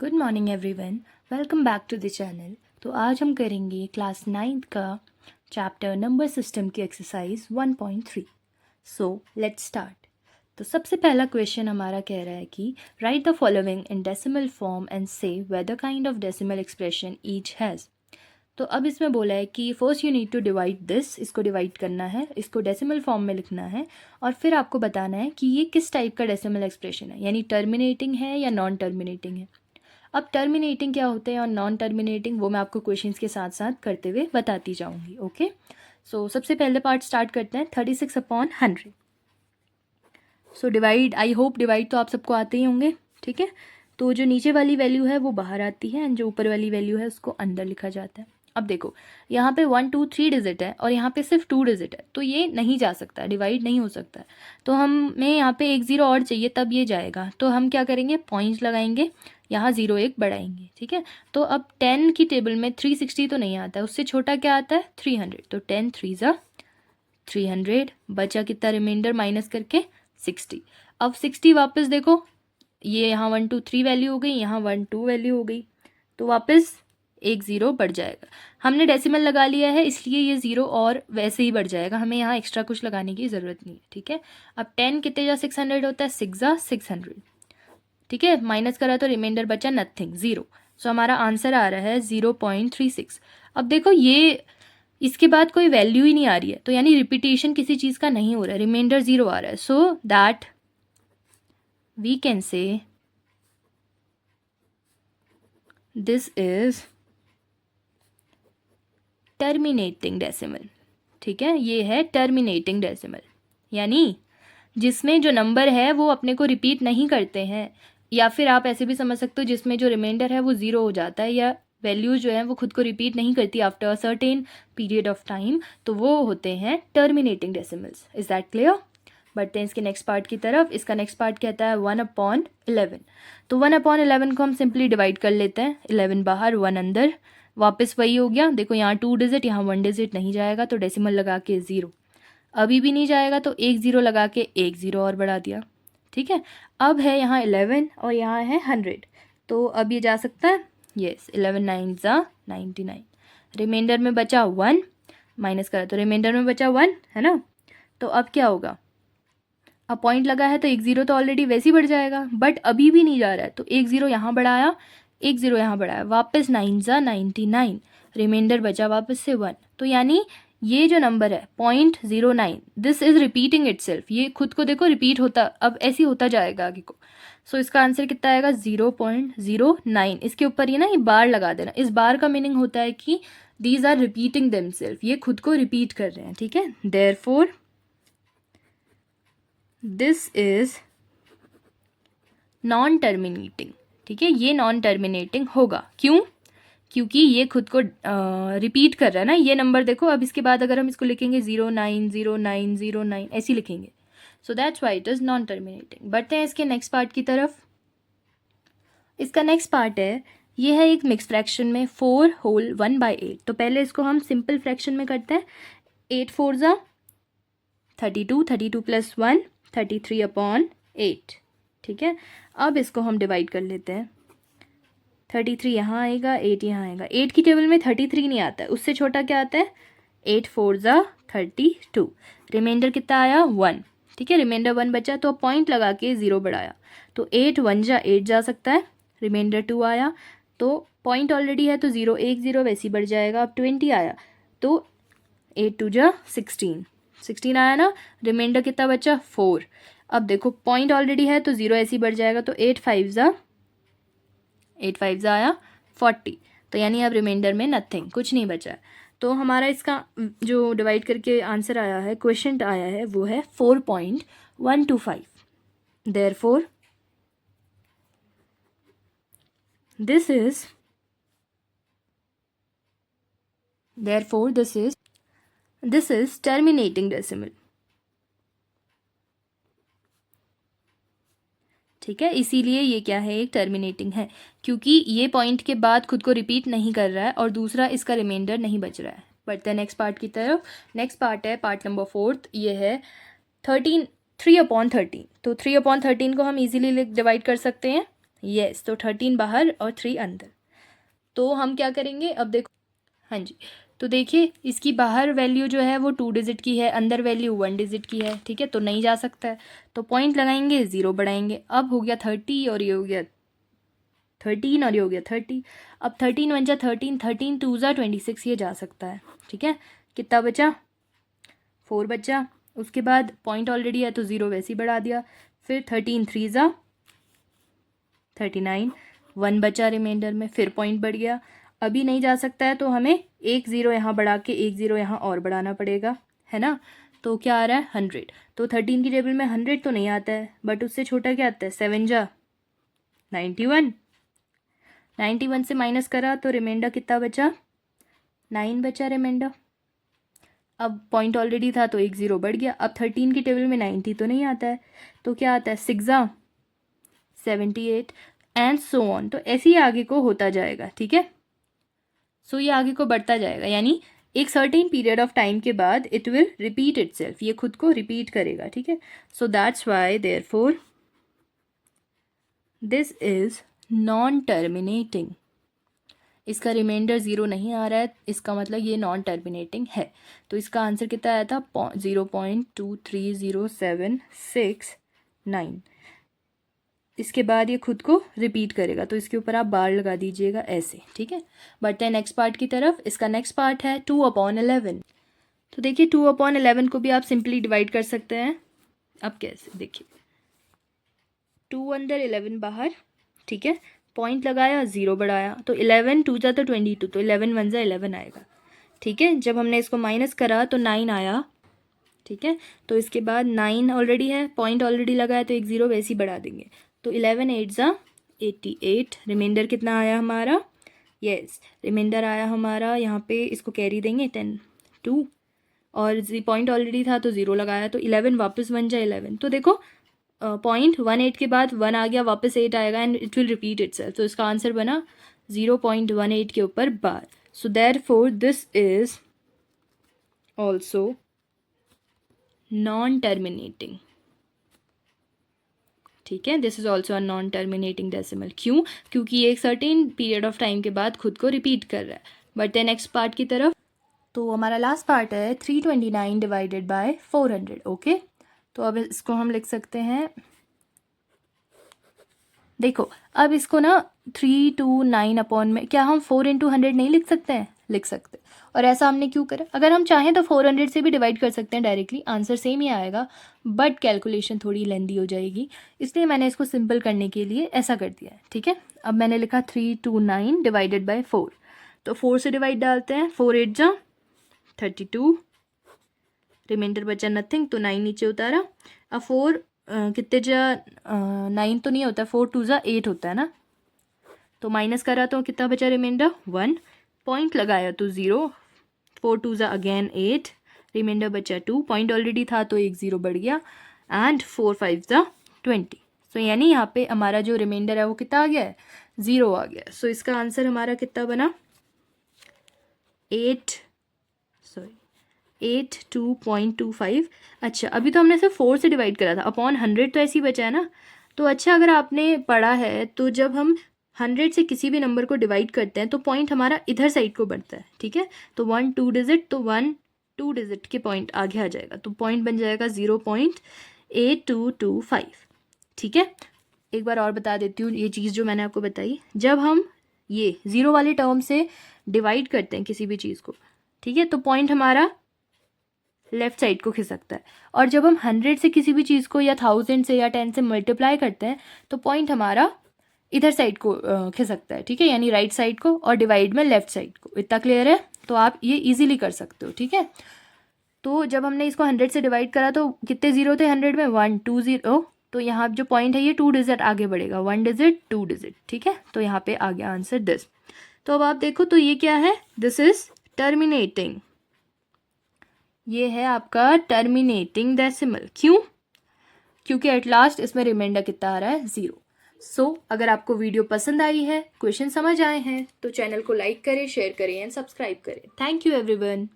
Good morning everyone, welcome back to the channel. तो आज हम करेंगे क्लास 9th का चैप्टर नंबर सिस्टम की एक्सरसाइज 1.3। So let's start. तो सबसे पहला क्वेश्चन हमारा कह रहा है कि write the following in decimal form and say whether kind of decimal expression each has. तो अब इसमें बोला है कि first you need to divide this, इसको डिवाइड करना है, इसको डेसिमल फॉर्म में लिखना है और फिर आपको बताना है कि ये किस टाइप का डेसिमल एक्सप्रेशन है, यानी टर्मिनेटिंग है या नॉन टर्मिनेटिंग है। अब टर्मिनेटिंग क्या होते हैं और नॉन टर्मिनेटिंग वो मैं आपको क्वेश्चंस के साथ साथ करते हुए बताती जाऊंगी। ओके, सो सबसे पहले पार्ट स्टार्ट करते हैं 36/100। So divide, I hope divide तो आप सबको आते ही होंगे। ठीक है, तो जो नीचे वाली वैल्यू है वो बाहर आती है एंड जो ऊपर वाली वैल्यू है उसको अंदर लिखा जाता है। अब देखो यहाँ पे 1 2 3 डिजिट है और यहाँ पे सिर्फ 2 डिजिट है, तो ये नहीं जा सकता, डिवाइड नहीं हो सकता। तो हमें यहाँ पे एक ज़ीरो और चाहिए तब ये जाएगा। तो हम क्या करेंगे, पॉइंट्स लगाएंगे, यहाँ 0 1 बढ़ाएंगे। ठीक है, तो अब 10 की टेबल में 360 तो नहीं आता है, उससे छोटा क्या आता है 300। तो 10 3 ज़ा 300, बचा कितना रिमाइंडर माइनस करके 60। अब 60 वापस देखो, ये यहाँ 1 2 3 वैल्यू हो गई, यहाँ 1 2 वैल्यू हो गई, तो वापस एक ज़ीरो बढ़ जाएगा। हमने डेसिमल लगा लिया है इसलिए ये ज़ीरो और वैसे ही बढ़ जाएगा, हमें यहाँ एक्स्ट्रा कुछ लगाने की ज़रूरत नहीं है। ठीक है, अब 10 कितने जा 600 होता है, 6 जा 600। ठीक है, माइनस करा तो रिमाइंडर बचा नथिंग, 0। सो हमारा आंसर आ रहा है 0.36। अब देखो ये इसके बाद कोई वैल्यू ही नहीं आ रही है, तो यानी रिपीटेशन किसी चीज़ का नहीं हो रहा है, रिमाइंडर 0 आ रहा है। So that we can say this is terminating decimal. ठीक है, ये है टर्मिनेटिंग डेसिमल, यानी जिसमें जो नंबर है वो अपने को रिपीट नहीं करते हैं, या फिर आप ऐसे भी समझ सकते हो जिसमें जो रिमाइंडर है वो 0 हो जाता है, या वैल्यूज जो है वो खुद को रिपीट नहीं करती after a certain period of time, तो वो होते हैं terminating decimals. Is that clear? बढ़ते हैं इसके नेक्स्ट पार्ट की तरफ। इसका नेक्स्ट पार्ट कहता है 1/11। तो 1/11 को हम सिंपली डिवाइड कर लेते हैं, 11 बाहर 1 अंदर, वापस वही हो गया। देखो यहाँ 2 डिजिट, यहाँ 1 डिजिट नहीं जाएगा तो डेसिमल लगा के 0, अभी भी नहीं जाएगा तो एक ज़ीरो लगा के एक ज़ीरो और बढ़ा दिया। ठीक है, अब है यहाँ 11 और यहाँ है 100, तो अब ये जा सकता है। येस, 11 9 ज़ा 99, रिमाइंडर में बचा 1, माइनस करा तो रिमाइंडर में बचा 1 है ना। तो अब क्या होगा, अब पॉइंट लगा है तो एक ज़ीरो तो ऑलरेडी वैसे ही बढ़ जाएगा, बट अभी भी नहीं जा रहा है, तो एक ज़ीरो यहाँ बढ़ाया, एक ज़ीरो यहाँ बढ़ाया, वापस 9 ज़ा 99, रिमाइंडर बचा वापस से 1। तो यानी ये जो नंबर है 0.09, दिस इज रिपीटिंग इटसेल्फ, ये खुद को देखो रिपीट होता, अब ऐसे ही होता जाएगा आगे को। सो इसका आंसर कितना आएगा 0.09। इसके ऊपर ये ना ये बार लगा देना, इस बार का मीनिंग होता है कि दीज आर रिपीटिंग देमसेल्फ, ये खुद को रिपीट कर रहे हैं। ठीक है, therefore this is non terminating. ठीक है, ये नॉन टर्मिनेटिंग होगा, क्यों? क्योंकि ये खुद को रिपीट कर रहा है ना ये नंबर। देखो अब इसके बाद अगर हम इसको लिखेंगे 090909 ऐसे लिखेंगे, so that's why it is non terminating. बढ़ते हैं इसके नेक्स्ट पार्ट की तरफ। इसका नेक्स्ट पार्ट है, ये है एक मिक्स फ्रैक्शन में 4 होल 1/8। तो पहले इसको हम सिंपल फ्रैक्शन में करते हैं। 8 4 ज़ा 32, 32 + 1 33/8। ठीक है, अब इसको हम डिवाइड कर लेते हैं। 33 यहाँ आएगा, 8 यहाँ आएगा, 8 की टेबल में 33 नहीं आता है, उससे छोटा क्या आता है 8 4 ज़ा 32, रिमाइंडर कितना आया 1। ठीक है, रिमाइंडर 1 बचा, तो पॉइंट लगा के 0 बढ़ाया, तो 8 1 ज़ा 8 जा सकता है, रिमाइंडर 2 आया, तो पॉइंट ऑलरेडी है तो 0 एक 0 वैसे ही बढ़ जाएगा। अब 20 आया तो 8 2 ज़ा 16, 16 आया ना, रिमाइंडर कितना बचा 4। अब देखो पॉइंट ऑलरेडी है तो 0 ऐसे ही बढ़ जाएगा, तो 8 5 ज़ा 8 5 ज़ा आया 40, तो यानी अब रिमाइंडर में नथिंग, कुछ नहीं बचा। तो हमारा इसका जो डिवाइड करके आंसर आया है, क्वेश्चन आया है, वो है 4.125। Therefore this is terminating decimal. ठीक है, इसीलिए ये क्या है, एक टर्मिनेटिंग है, क्योंकि ये पॉइंट के बाद खुद को रिपीट नहीं कर रहा है और दूसरा इसका रिमाइंडर नहीं बच रहा है। बढ़ते हैं नेक्स्ट पार्ट की तरफ। नेक्स्ट पार्ट है पार्ट नंबर 4, ये है 3/13। तो 3/13 को हम इजीली डिवाइड कर सकते हैं यस, तो 13 बाहर और 3 अंदर। तो हम क्या करेंगे अब देखो, हाँ जी, तो देखिए इसकी बाहर वैल्यू जो है वो 2 डिजिट की है, अंदर वैल्यू 1 डिजिट की है, ठीक है, तो नहीं जा सकता है। तो पॉइंट लगाएंगे, 0 बढ़ाएंगे, अब हो गया 30 और ये हो गया 13 और ये हो गया 30। अब 13 1 जा 13, 13 2 जा 26, ये जा सकता है, ठीक है। कितना बचा, 4 बचा। उसके बाद पॉइंट ऑलरेडी है तो 0 वैसे ही बढ़ा दिया। फिर 13 3 जा 39, 1 बचा रिमाइंडर में, फिर पॉइंट बढ़ गया। अभी नहीं जा सकता है तो हमें एक 0 यहाँ बढ़ा के एक 0 यहाँ और बढ़ाना पड़ेगा, है ना। तो क्या आ रहा है 100। तो 13 की टेबल में 100 तो नहीं आता है, बट उससे छोटा क्या आता है, 7 जा 91, 91 से माइनस करा तो रिमाइंडर कितना बचा, 9 बचा रिमाइंडर। अब पॉइंट ऑलरेडी था तो एक 0 बढ़ गया। अब 13 की टेबल में 90 तो नहीं आता है, तो क्या आता है 6 जा 78 एंड सो ऑन। तो ऐसे ही आगे को होता जाएगा, ठीक है। सो ये आगे को बढ़ता जाएगा, यानी एक सर्टेन पीरियड ऑफ टाइम के बाद इट विल रिपीट इटसेल्फ, ये खुद को रिपीट करेगा, ठीक है। So that's why therefore this is non terminating. इसका रिमाइंडर 0 नहीं आ रहा है, इसका मतलब ये नॉन टर्मिनेटिंग है। तो इसका आंसर कितना आया था, 0.23076 इसके बाद ये खुद को रिपीट करेगा, तो इसके ऊपर आप बार लगा दीजिएगा ऐसे, ठीक है। बढ़ते हैं नेक्स्ट पार्ट की तरफ। इसका नेक्स्ट पार्ट है 2/11। तो देखिए 2/11 को भी आप सिंपली डिवाइड कर सकते हैं। अब कैसे, देखिए 2 अंदर 11 बाहर, ठीक है, पॉइंट लगाया 0 बढ़ाया, तो 11 2 जा तो 22, तो 11 1 जा 11 आएगा, ठीक है। जब हमने इसको माइनस करा तो 9 आया, ठीक है। तो इसके बाद 9 ऑलरेडी है, पॉइंट ऑलरेडी लगाया तो एक 0 वैसे ही बढ़ा देंगे, तो 11 8 जा 88। रिमाइंडर कितना आया हमारा, यस रिमाइंडर आया हमारा, यहाँ पे इसको कैरी देंगे 10 2, और पॉइंट ऑलरेडी था तो 0 लगाया, तो 11 वापस 1 जा 11। तो देखो पॉइंट 18 के बाद 1 आ गया, वापस 8 आएगा and it will repeat itself. तो इसका आंसर बना 0.18 के ऊपर bar. So therefore this is also non terminating, ठीक है। This is also a non terminating decimal. क्यों, क्योंकि ये एक सर्टेन पीरियड ऑफ टाइम के बाद खुद को रिपीट कर रहा है। बढ़ते हैं नेक्स्ट पार्ट की तरफ। तो हमारा लास्ट पार्ट है 329 डिवाइडेड बाय 400, ओके। तो अब इसको हम लिख सकते हैं, देखो अब इसको ना 329 अपॉन में, क्या हम 4 × 100 नहीं लिख सकते हैं, लिख सकते। और ऐसा हमने क्यों करा, अगर हम चाहें तो 400 से भी डिवाइड कर सकते हैं डायरेक्टली, आंसर सेम ही आएगा, बट कैलकुलेशन थोड़ी लेंदी हो जाएगी, इसलिए मैंने इसको सिंपल करने के लिए ऐसा कर दिया है, ठीक है। अब मैंने लिखा 329 डिवाइडेड बाय 4, तो 4 से डिवाइड डालते हैं, 4 8 जा 32, रिमाइंडर बचा नथिंग, तो 9 नीचे उतारा। अब 4 कितने जा 9 तो नहीं होता, 4 2 जा 8 होता है ना, तो माइनस करा तो कितना बचा रिमाइंडर 1, पॉइंट लगाया तो 0, 4 2 जा अगेन 8, रिमाइंडर बचा 2, पॉइंट ऑलरेडी था तो एक 0 बढ़ गया, एंड 4 5 जा 20। सो यानी यहाँ पे हमारा जो रिमाइंडर है वो कितना आ गया है, 0 आ गया। सो इसका आंसर हमारा कितना बना, 82.25। अच्छा अभी तो हमने सिर्फ 4 से डिवाइड करा था, अपॉन 100 तो ऐसे ही बचा है ना। तो अच्छा अगर आपने पढ़ा है तो जब हम 100 से किसी भी नंबर को डिवाइड करते हैं तो पॉइंट हमारा इधर साइड को बढ़ता है, ठीक है। तो 1 2 डिजिट, तो 1 2 डिजिट के पॉइंट आगे आ जाएगा, तो पॉइंट बन जाएगा 0.8225, ठीक है। एक बार और बता देती हूँ ये चीज़ जो मैंने आपको बताई, जब हम ये 0 वाले टर्म से डिवाइड करते हैं किसी भी चीज़ को, ठीक है, तो पॉइंट हमारा लेफ्ट साइड को खिसकता है, और जब हम 100 से किसी भी चीज़ को या 1000 से या 10 से मल्टीप्लाई करते हैं तो पॉइंट हमारा इधर साइड को खिसकता है, ठीक है, यानी राइट साइड को, और डिवाइड में लेफ्ट साइड को। इतना क्लियर है, तो आप ये इजीली कर सकते हो, ठीक है। तो जब हमने इसको 100 से डिवाइड करा तो कितने 0 थे 100 में, 1 2 0, तो यहाँ जो पॉइंट है ये 2 डिजिट आगे बढ़ेगा, 1 डिजिट 2 डिजिट, ठीक है। तो यहाँ पे आ गया आंसर दिस। तो अब आप देखो तो ये क्या है, दिस इज टर्मिनेटिंग, ये है आपका टर्मिनेटिंग डेसिमल। क्यों, क्योंकि एट लास्ट इसमें रिमाइंडर कितना आ रहा है, 0। सो अगर आपको वीडियो पसंद आई है, क्वेश्चन समझ आए हैं, तो चैनल को लाइक करें, शेयर करें एंड सब्सक्राइब करें। Thank you everyone.